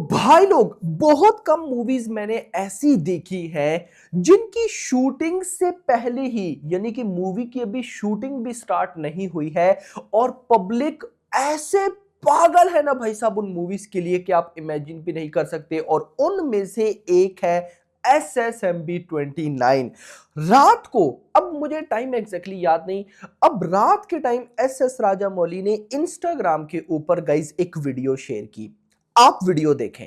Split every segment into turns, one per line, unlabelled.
भाई लोग, बहुत कम मूवीज मैंने ऐसी देखी है जिनकी शूटिंग से पहले ही, यानी कि मूवी की अभी शूटिंग भी स्टार्ट नहीं हुई है और पब्लिक ऐसे पागल है ना भाई साहब उन मूवीज के लिए कि आप इमेजिन भी नहीं कर सकते। और उनमें से एक है SSMB 29। रात को, अब मुझे टाइम एग्जैक्टली याद नहीं, अब रात के टाइम SS राजामौली ने इंस्टाग्राम के ऊपर गाइज एक वीडियो शेयर की। आप वीडियो देखें।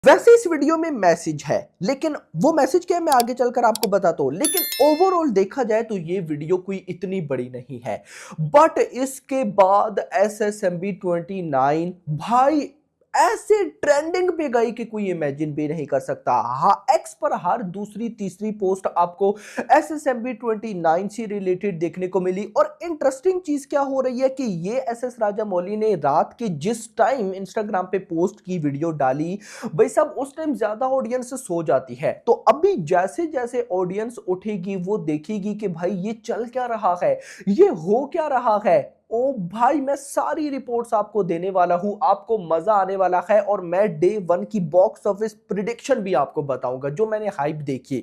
वैसे इस वीडियो में मैसेज है, लेकिन वो मैसेज क्या है मैं आगे चलकर आपको बताता हूं। लेकिन ओवरऑल देखा जाए तो ये वीडियो कोई इतनी बड़ी नहीं है। बट इसके बाद SSMB 29 भाई ऐसे ट्रेंडिंग पे गई कि कोई इमेजिन भी नहीं कर सकता। हाँ, एक्स पर हर दूसरी तीसरी पोस्ट आपको SSMB 29 से रिलेटेड देखने को मिली। और इंटरेस्टिंग चीज क्या हो रही है कि ये SS राजामौली ने रात के जिस टाइम इंस्टाग्राम पे पोस्ट की, वीडियो डाली, भाई साहब उस टाइम ज्यादा ऑडियंस सो जाती है। तो अभी जैसे जैसे ऑडियंस उठेगी वो देखेगी कि भाई ये चल क्या रहा है, ये हो क्या रहा है। ओ भाई, मैं सारी रिपोर्ट्स आपको देने वाला हूं, आपको मजा आने वाला है। और मैं डे 1 की बॉक्स ऑफिस प्रिडिक्शन भी आपको बताऊंगा जो मैंने हाइप देखी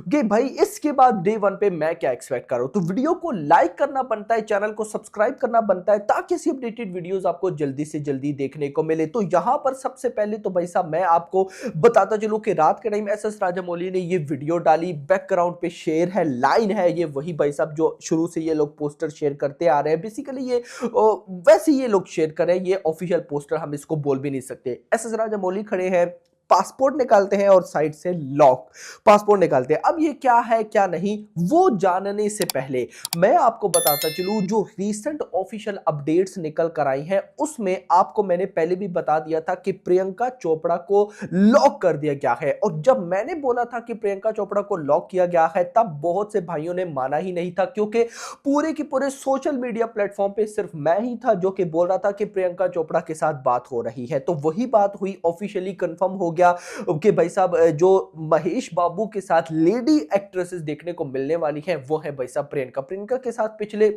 कि भाई इसके बाद डे 1 पे मैं क्या एक्सपेक्ट कर रहा हूं। तो वीडियो को लाइक करना बनता है, चैनल को सब्सक्राइब करना बनता है ताकि ऐसी अपडेटेड वीडियोस आपको जल्दी से जल्दी देखने को मिले। तो यहां पर सबसे पहले तो भाई साहब मैं आपको बताता चलूं कि रात के टाइम SS राजामौली ने ये वीडियो डाली। बैकग्राउंड पे शेयर है, लाइन है, ये वही भाई साहब जो शुरू से ये लोग पोस्टर शेयर करते आ रहे हैं। बेसिकली ये वैसे ये लोग शेयर कर रहे हैं, ये ऑफिशियल पोस्टर हम इसको बोल भी नहीं सकते। SS राजामौली खड़े हैं, पासपोर्ट निकालते हैं और साइड से लॉक पासपोर्ट निकालते हैं। अब ये क्या है क्या नहीं वो जानने से पहले मैं आपको बताता चलूं जो रीसेंट ऑफिशियल अपडेट्स निकल कर आई हैं उसमें आपको मैंने पहले भी बता दिया था कि प्रियंका चोपड़ा को लॉक कर दिया गया है। और जब मैंने बोला था कि प्रियंका चोपड़ा को लॉक किया गया है तब बहुत से भाइयों ने माना ही नहीं था, क्योंकि पूरे की पूरे सोशल मीडिया प्लेटफॉर्म पे सिर्फ मैं ही था जो कि बोल रहा था कि प्रियंका चोपड़ा के साथ बात हो रही है। तो वही बात हुई, ऑफिशियली कंफर्म हो गया कि भाई साहब जो महेश बाबू के साथ लेडी एक्ट्रेसेस देखने को मिलने वाली है वो है भाई साहब प्रियंका के साथ पिछले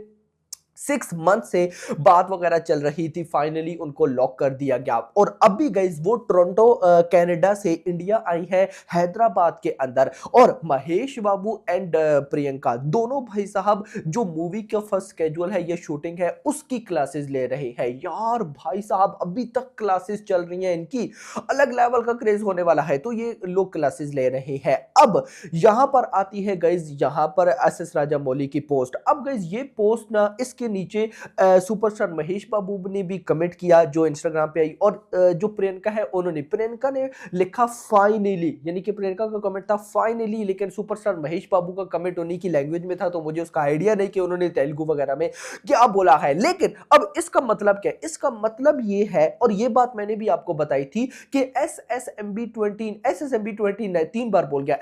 6 मंथ से बात वगैरह चल रही थी। फाइनली उनको लॉक कर दिया गया। और अभी गाइस वो टोरंटो कनाडा से इंडिया आई है हैदराबाद के अंदर। और महेश बाबू एंड प्रियंका दोनों भाई साहब जो मूवी का फर्स्ट स्केड्यूल है, ये शूटिंग है, उसकी क्लासेस ले रहे हैं। यार भाई साहब अभी तक क्लासेस चल रही हैं इनकी, अलग लेवल का क्रेज होने वाला है। तो ये लोग क्लासेस ले रहे हैं। अब यहां पर आती है गाइस, यहां पर SS राजामौली की पोस्ट। अब गाइस ये पोस्ट ना, इसके नीचे सुपरस्टार महेश बाबू ने भी कमेंट किया जो इंस्टाग्राम पे आई। और जो प्रियंका है उन्होंने, प्रियंका ने लिखा फाइनली, यानी कि प्रियंका का कमेंट था फाइनली, लेकिन सुपरस्टार महेश बाबू का कमेंट उन्हीं की लैंग्वेज में था तो मुझे उसका आइडिया नहीं कि उन्होंने तेलुगु वगैरह में क्या बोला है। लेकिन अब इसका मतलब क्या है, इसका मतलब ये है, और ये बात मैंने भी आपको बताई थी कि SSMB 29 3 बार बोल गया,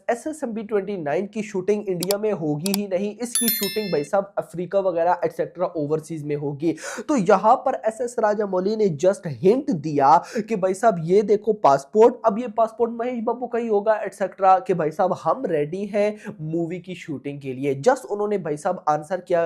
SSMB 29 की शूटिंग इंडिया में होगी ही नहीं। इसकी शूटिंग भाई साहब अफ्रीका वगैरह एक्सेट्रा ओवरसीज में होगी। तो यहां पर SS राजामौली ने जस्ट हिंट दिया कि भाई साहब ये देखो पासपोर्ट, अब ये पासपोर्ट महेश बाबू का ही होगा एक्सेट्रा, कि भाई साहब हम रेडी हैं मूवी की शूटिंग के लिए। जस्ट उन्होंने भाई साहब आंसर किया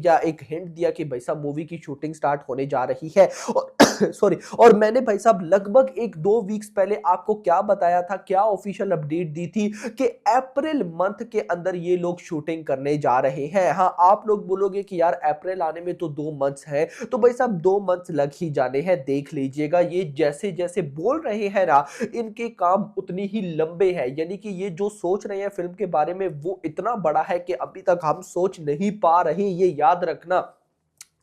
या एक हिंट दिया कि भाई साहब मूवी की शूटिंग स्टार्ट होने जा रही है। और सॉरी, और मैंने भाई साहब लगभग 1-2 वीक्स पहले आपको क्या बताया था, क्या ऑफिशियल अपडेट दी थी कि अप्रैल मंथ के अंदर ये लोग शूटिंग करने जा रहे हैं। हाँ, आप लोग बोलोगे कि यार अप्रैल आने में तो 2 मंथ्स है, तो भाई साहब 2 मंथ्स लग ही जाने हैं। देख लीजिएगा, ये जैसे जैसे बोल रहे हैं ना, इनके काम उतनी ही लंबे हैं। यानी कि ये जो सोच रहे हैं फिल्म के बारे में वो इतना बड़ा है कि अभी तक हम सोच नहीं पा रहे। ये याद रखना,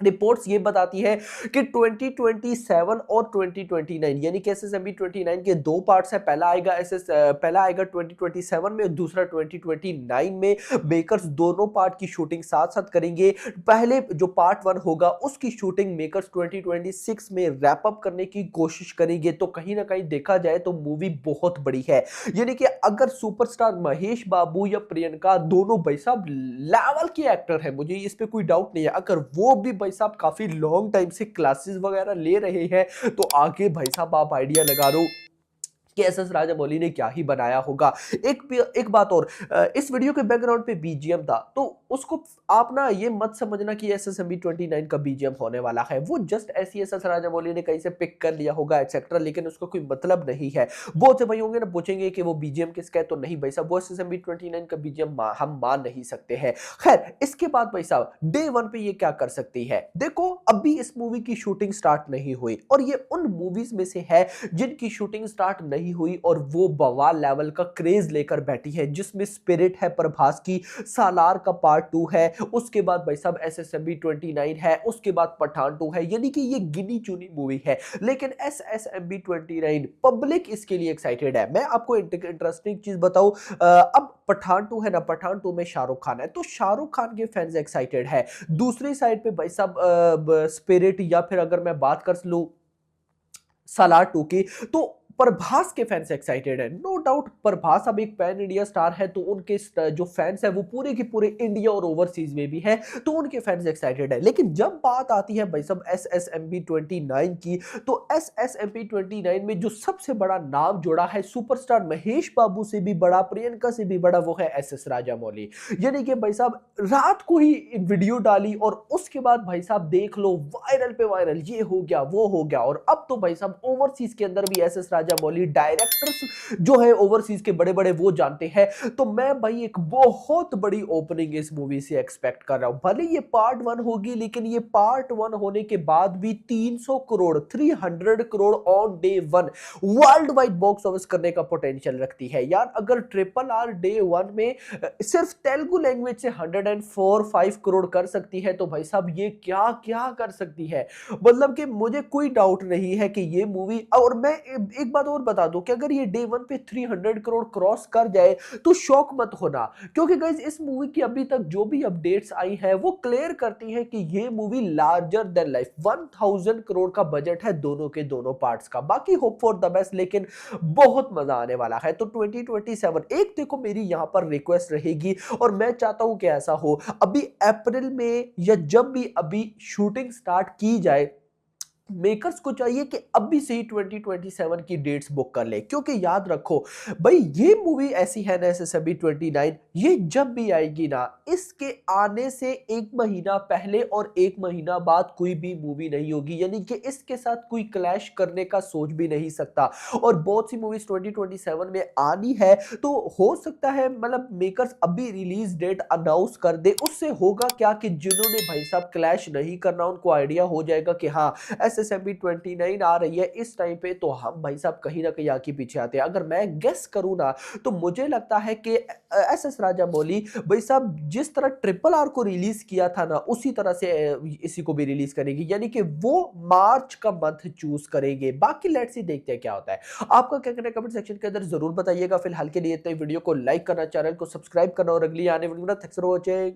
रिपोर्ट्स ये बताती है कि 2027 और 2029, यानी कि SSMB 29 के 2 पार्ट्स है। पहला आएगा 2027 में, दूसरा 2029 में। मेकर्स दोनों पार्ट की शूटिंग साथ साथ करेंगे। पहले जो पार्ट 1 होगा उसकी शूटिंग मेकर्स 2026 में रैप अप करने की कोशिश करेंगे। तो कहीं ना कहीं देखा जाए तो मूवी बहुत बड़ी है। यानी कि अगर सुपरस्टार महेश बाबू या प्रियंका दोनों भाई साहब लेवल के एक्टर है, मुझे इस पे कोई डाउट नहीं है, अगर वो भी भाई साहब काफी लॉन्ग टाइम से क्लासेस वगैरह ले रहे हैं तो आगे भाई साहब आप आइडिया लगा लो कि एसएस राजामौली ने क्या ही बनाया होगा। एक बात और, इस वीडियो के बैकग्राउंड पे बीजीएम था, तो उसको आप ना ये मत समझना कि एसएसएमबी 29 का बीजीएम होने वाला है। वो जस्ट ऐसी एसएस राजामौली ने कहीं से पिक कर लिया होगा एक्सेट्रा, लेकिन उसका कोई मतलब नहीं है। बहुत से भाई होंगे ना पूछेंगे कि वो बीजीएम किसका है, तो नहीं भाई साहब, वो एसएसएमबी 29 का बीजीएम हम मान नहीं सकते हैं। खैर, इसके बाद भाई साहब डे 1 पे ये क्या कर सकती है? देखो, अभी इस मूवी की शूटिंग स्टार्ट नहीं हुई, और ये उन मूवीज में से है जिनकी शूटिंग स्टार्ट नहीं हुई और वो बवाल लेवल का क्रेज लेकर बैठी है, जिसमें स्पिरिट है प्रभास की, सालार का पार्ट 2 है, उसके बाद भाई साहब एसएसएमबी 29 है, उसके बाद पठान 2 है, यानी कि ये गिनी चुनी मूवी है। लेकिन एसएसएमबी 29 पब्लिक इसके लिए एक्साइटेड है। मैं आपको इंटरेस्टिंग चीज बताऊं, अब पठान 2 है ना, पठान 2 में शाहरुख खान है, तो शाहरुख खान के फैंस एक्साइटेड है। दूसरी साइड पे भाई साहब स्पिरिट, या फिर अगर मैं बात कर लूं सालार 2 की, तो प्रभास के फैंस एक्साइटेड है। नो डाउट प्रभास अब एक पैन इंडिया स्टार है, तो उनके जो फैंस है वो पूरे के पूरे इंडिया और ओवरसीज में भी है, तो उनके फैंस एक्साइटेड है। लेकिन जब बात आती है भाई साहब एसएसएमबी 29 की, तो एसएसएमबी 29 में जो सबसे बड़ा नाम जोड़ा है, सुपरस्टार महेश बाबू से भी बड़ा, प्रियंका से भी बड़ा, वो है एसएस राजामौली। यानी कि भाई साहब रात को ही वीडियो डाली और उसके बाद भाई साहब देख लो वायरल पे वायरल, ये हो गया वो हो गया, और अब तो भाई साहब ओवरसीज के अंदर भी एसएस राजामौली डायरेक्टर्स जो है ओवरसीज के बड़े बड़े वो जानते हैं। तो मैं भाई एक बहुत बड़ी ओपनिंग इस मूवी से एक्सपेक्ट कर रहा हूं। भले ये पार्ट 1 होगी, लेकिन ये पार्ट 1 होने के बाद भी 300 crore 300 crore on day 1 world wide box office करने का पोटेंशियल रखती है यार। अगर RRR डे 1 में सिर्फ तेलुगु लैंग्वेज से 104-5 करोड़ कर सकती है, तो भाई साहब ये क्या क्या कर सकती है। मतलब कि मुझे कोई डाउट नहीं है कि ये मूवी, और मैं एक बात और बता दूं कि अगर ये डे 1 पे 300 करोड़ क्रॉस कर जाए तो शौक मत होना, क्योंकि गाइस इस मूवी की अभी तक जो भी अपडेट्स आई है वो क्लियर करती है कि ये movie larger than life, 1000 crore का बजट है दोनों के दोनों पार्ट्स का। बाकी होप फॉर द बेस्ट, लेकिन बहुत मजा आने वाला है। तो 2027 एक देखो मेरी यहां पर रिक्वेस्ट रहेगी, और मैं चाहता हूं कि ऐसा हो अभी अप्रैल में, या जब भी अभी शूटिंग स्टार्ट की जाए, मेकर्स को चाहिए कि अभी से ही 2027 की डेट्स बुक कर ले। क्योंकि याद रखो भाई, ये मूवी ऐसी है ना एसएसएमबी 29, ये जब भी आएगी ना, इसके आने से एक महीना पहले और एक महीना बाद कोई भी मूवी नहीं होगी, यानी कि इसके साथ कोई क्लैश करने का सोच भी नहीं सकता। और बहुत सी मूवीज 2027 में आनी है, तो हो सकता है मतलब मेकर्स अभी रिलीज डेट अनाउंस कर दे। उससे होगा क्या कि जिन्होंने भाई साहब क्लैश नहीं करना, उनको आइडिया हो जाएगा कि हाँ एसएसएमबी 29 आ रही है इस टाइम पे, तो हम भाई साहब कहीं ना कहीं आगे पीछे आते हैं। अगर मैं गेस करूं ना, तो मुझे लगता है कि एसएस राजामौली भाई साहब जिस तरह RRR को रिलीज किया था ना, उसी तरह से इसी को भी रिलीज करेगी, यानी कि वो मार्च का मंथ चूज करेंगे। बाकी लेट्स सी देखते हैं क्या होता है। आपका क्या कहना है कमेंट सेक्शन के अंदर जरूर बताइएगा। फिलहाल के लिए वीडियो को लाइक करना, चैनल को सब्सक्राइब करना, और अगली आने वाली वीडियो में थैंक्स फॉर वॉचिंग।